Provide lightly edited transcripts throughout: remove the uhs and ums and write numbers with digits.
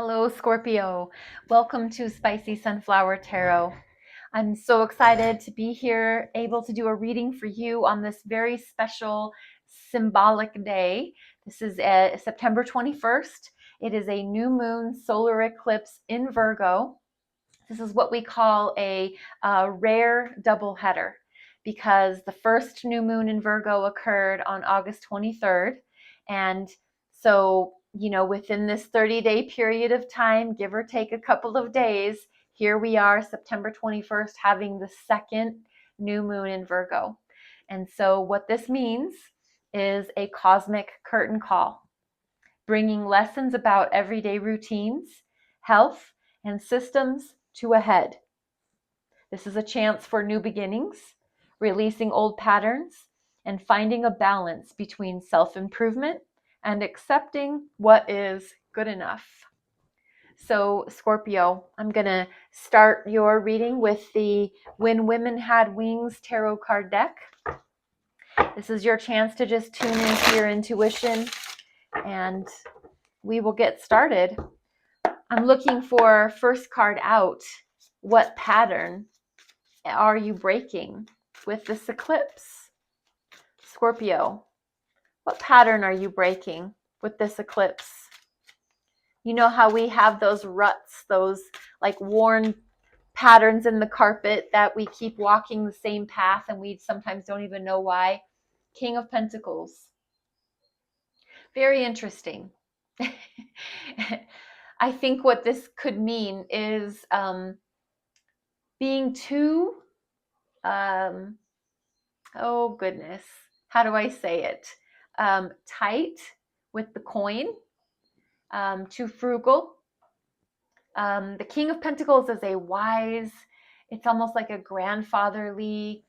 Hello, Scorpio. Welcome to Spicy Sunflower Tarot. I'm so excited to be here, able to do a reading for you on this very special symbolic day. This is September 21st. It is a new moon solar eclipse in Virgo. This is what we call a rare double header because the first new moon in Virgo occurred on August 23rd. And so, within this 30-day period of time, give or take a couple of days, here we are, September 21st, having the second new moon in Virgo. And so what this means is a cosmic curtain call, bringing lessons about everyday routines, health, and systems to a head. This is a chance for new beginnings, releasing old patterns, and finding a balance between self-improvement and accepting what is good enough. So, Scorpio, I'm going to start your reading with the When Women Had Wings tarot card deck. This is your chance to just tune into your intuition, and we will get started. I'm looking for first card out. What pattern are you breaking with this eclipse? Scorpio, what pattern are you breaking with this eclipse? You know how we have those ruts, those like worn patterns in the carpet that we keep walking the same path and we sometimes don't even know why? King of Pentacles. Very interesting. I think what this could mean is being too, oh goodness, how do I say it? Tight with the coin, too frugal. The King of Pentacles is a wise, it's almost like a grandfatherly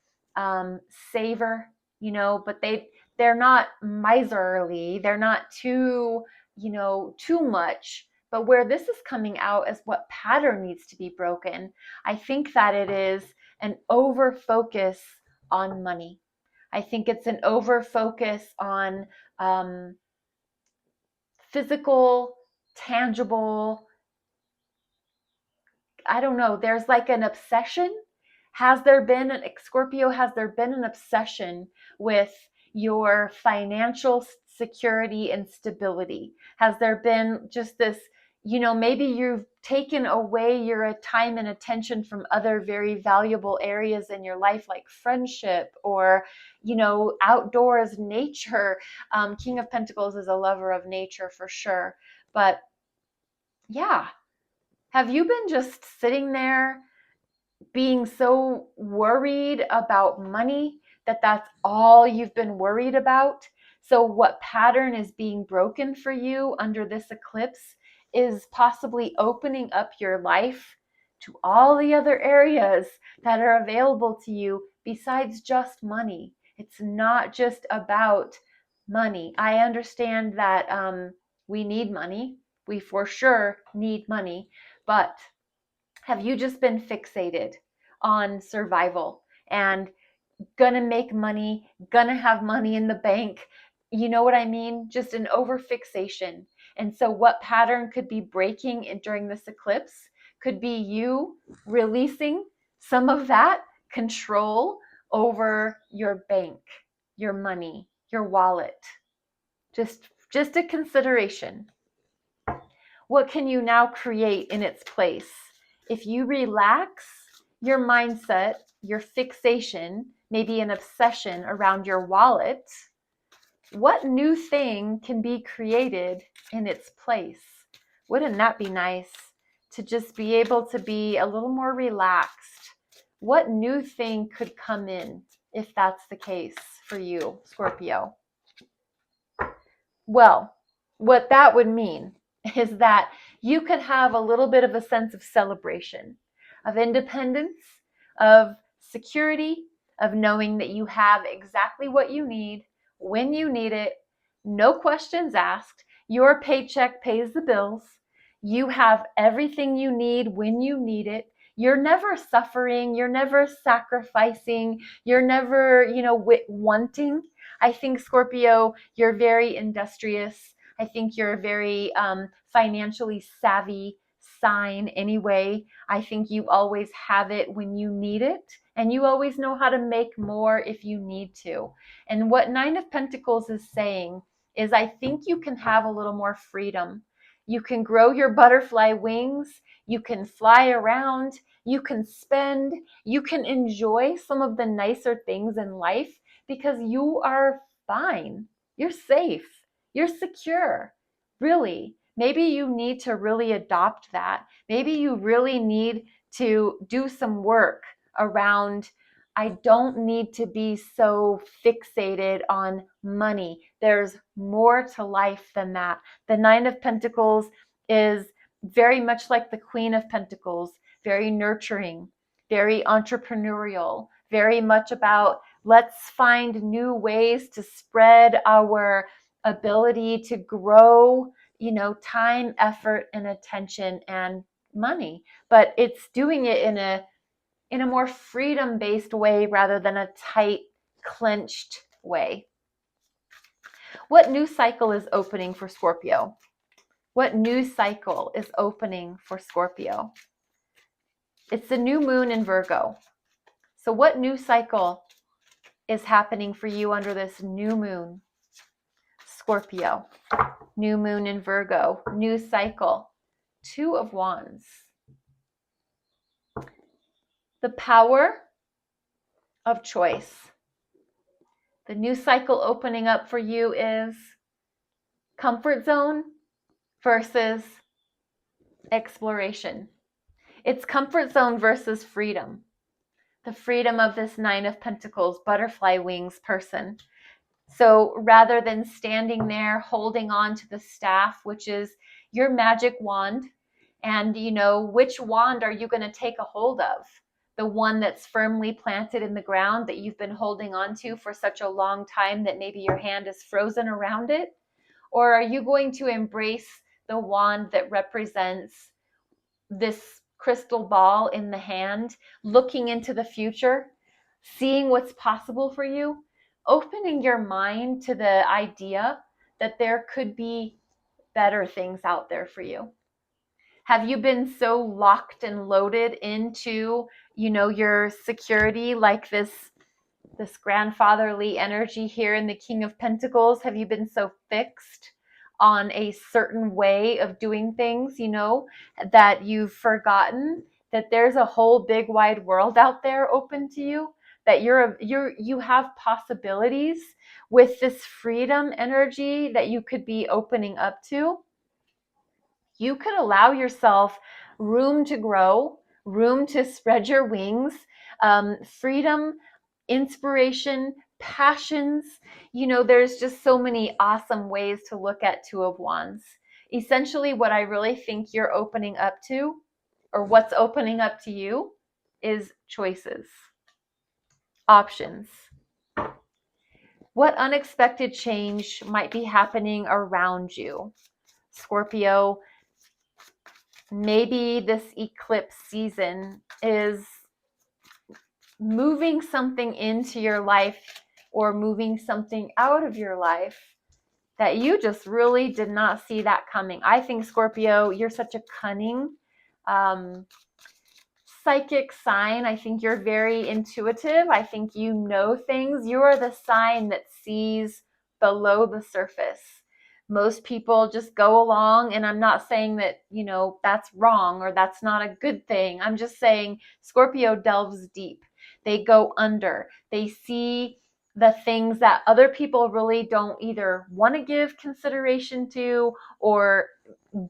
saver, but they're not miserly. They're not too, too much. But where this is coming out is what pattern needs to be broken. I think that it is an over focus on money. I think it's an over focus on physical, tangible, I don't know, there's like an obsession. Scorpio, has there been an obsession with your financial security and stability? Has there been just this, maybe you've taken away your time and attention from other very valuable areas in your life, like friendship or, outdoors, nature. King of Pentacles is a lover of nature for sure. But yeah, have you been just sitting there being so worried about money that that's all you've been worried about? So what pattern is being broken for you under this eclipse is possibly opening up your life to all the other areas that are available to you besides just money. It's not just about money. I understand that we need money. We for sure need money. But have you just been fixated on survival and gonna make money, gonna have money in the bank? You know what I mean? Just an over fixation. And so what pattern could be breaking during this eclipse could be you releasing some of that control over your bank, your money, your wallet. Just a consideration. What can you now create in its place? If you relax your mindset, your fixation, maybe an obsession around your wallet, what new thing can be created in its place? Wouldn't that be nice to just be able to be a little more relaxed? What new thing could come in if that's the case for you, Scorpio? Well, what that would mean is that you could have a little bit of a sense of celebration, of independence, of security, of knowing that you have exactly what you need when you need it, no questions asked. Your paycheck pays the bills. You have everything you need when you need it. You're never suffering. You're never sacrificing. You're never, wanting. I think, Scorpio, you're very industrious. I think you're a very financially savvy sign anyway. I think you always have it when you need it, and you always know how to make more if you need to. And what Nine of Pentacles is saying is, I think you can have a little more freedom. You can grow your butterfly wings, you can fly around, you can spend, you can enjoy some of the nicer things in life because you are fine. You're safe. You're secure. Really. Maybe you need to really adopt that. Maybe you really need to do some work around, I don't need to be so fixated on money. There's more to life than that. The Nine of Pentacles is very much like the Queen of Pentacles, very nurturing, very entrepreneurial, very much about let's find new ways to spread our ability to grow, time, effort, and attention and money. But it's doing it in a more freedom-based way rather than a tight, clenched way. What new cycle is opening for Scorpio? What new cycle is opening for Scorpio? It's the new moon in Virgo. So what new cycle is happening for you under this new moon? Scorpio, new moon in Virgo, new cycle, Two of Wands. The power of choice. The new cycle opening up for you is comfort zone versus exploration. It's comfort zone versus freedom. The freedom of this Nine of Pentacles, butterfly wings person. So rather than standing there holding on to the staff, which is your magic wand, and which wand are you going to take a hold of? The one that's firmly planted in the ground that you've been holding on to for such a long time that maybe your hand is frozen around it? Or are you going to embrace the wand that represents this crystal ball in the hand, looking into the future, seeing what's possible for you, opening your mind to the idea that there could be better things out there for you? Have you been so locked and loaded into, your security, like this grandfatherly energy here in the King of Pentacles? Have you been so fixed on a certain way of doing things, that you've forgotten that there's a whole big wide world out there open to you, that you have possibilities with this freedom energy that you could be opening up to? You could allow yourself room to grow, room to spread your wings, freedom, inspiration, passions. There's just so many awesome ways to look at Two of Wands. Essentially, what I really think you're opening up to, or what's opening up to you, is choices, options. What unexpected change might be happening around you? Scorpio, maybe this eclipse season is moving something into your life or moving something out of your life that you just really did not see that coming. I think, Scorpio, you're such a cunning, psychic sign. I think you're very intuitive. I think you know things. You are the sign that sees below the surface. Most people just go along, and I'm not saying that, that's wrong or that's not a good thing. I'm just saying Scorpio delves deep. They go under. They see the things that other people really don't either want to give consideration to or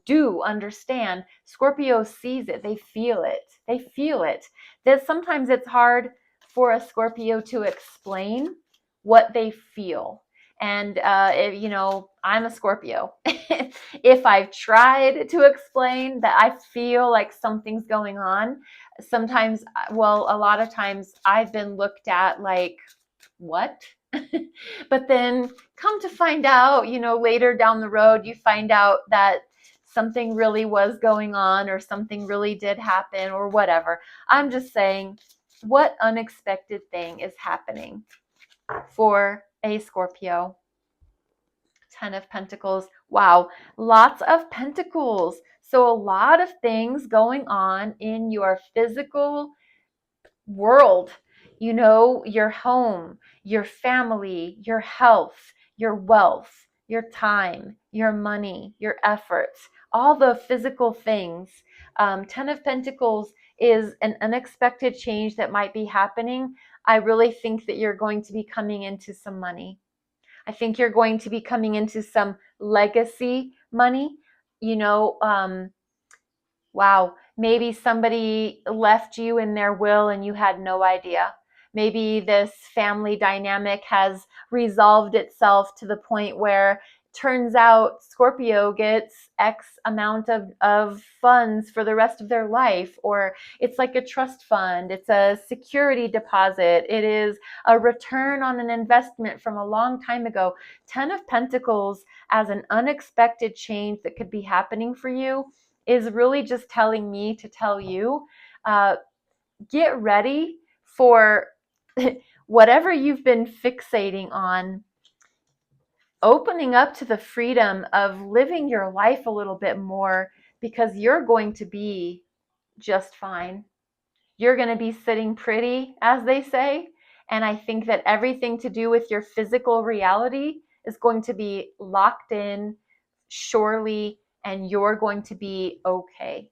do understand. Scorpio sees it. They feel it. They feel it. That sometimes it's hard for a Scorpio to explain what they feel. And, I'm a Scorpio. If I've tried to explain that I feel like something's going on, sometimes, a lot of times I've been looked at like, what? But then come to find out, later down the road, you find out that something really was going on or something really did happen or whatever. I'm just saying, what unexpected thing is happening for a Scorpio? 10 of Pentacles. Wow, lots of pentacles. So a lot of things going on in your physical world, your home, your family, your health, your wealth, your time, your money, your efforts, all the physical things. Ten of Pentacles is an unexpected change that might be happening. I really think that you're going to be coming into some money. I think you're going to be coming into some legacy money. You know, wow, maybe somebody left you in their will and you had no idea. Maybe this family dynamic has resolved itself to the point where turns out Scorpio gets X amount of funds for the rest of their life, or it's like a trust fund, it's a security deposit, it is a return on an investment from a long time ago. 10 of Pentacles as an unexpected change that could be happening for you is really just telling me to tell you, uh, get ready for whatever you've been fixating on, opening up to the freedom of living your life a little bit more, because you're going to be just fine. You're going to be sitting pretty, as they say. And I think that everything to do with your physical reality is going to be locked in surely, and you're going to be okay.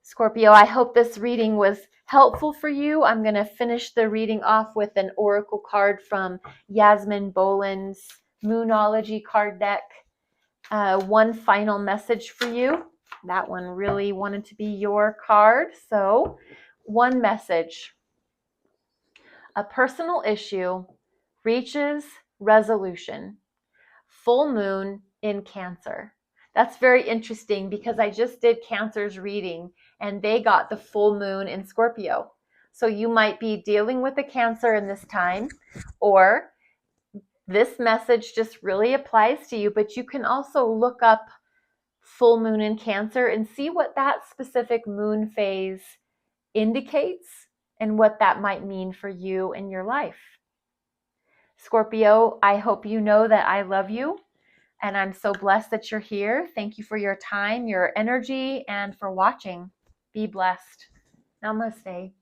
Scorpio, I hope this reading was helpful for you. I'm going to finish the reading off with an oracle card from Yasmin Boland's Moonology card deck. One final message for you. That one really wanted to be your card. So, one message. A personal issue reaches resolution. Full moon in Cancer. That's very interesting because I just did Cancer's reading and they got the full moon in Scorpio. So you might be dealing with a Cancer in this time, or this message just really applies to you, but you can also look up full moon in Cancer and see what that specific moon phase indicates and what that might mean for you in your life. Scorpio, I hope you know that I love you. And I'm so blessed that you're here. Thank you for your time, your energy, and for watching. Be blessed. Namaste.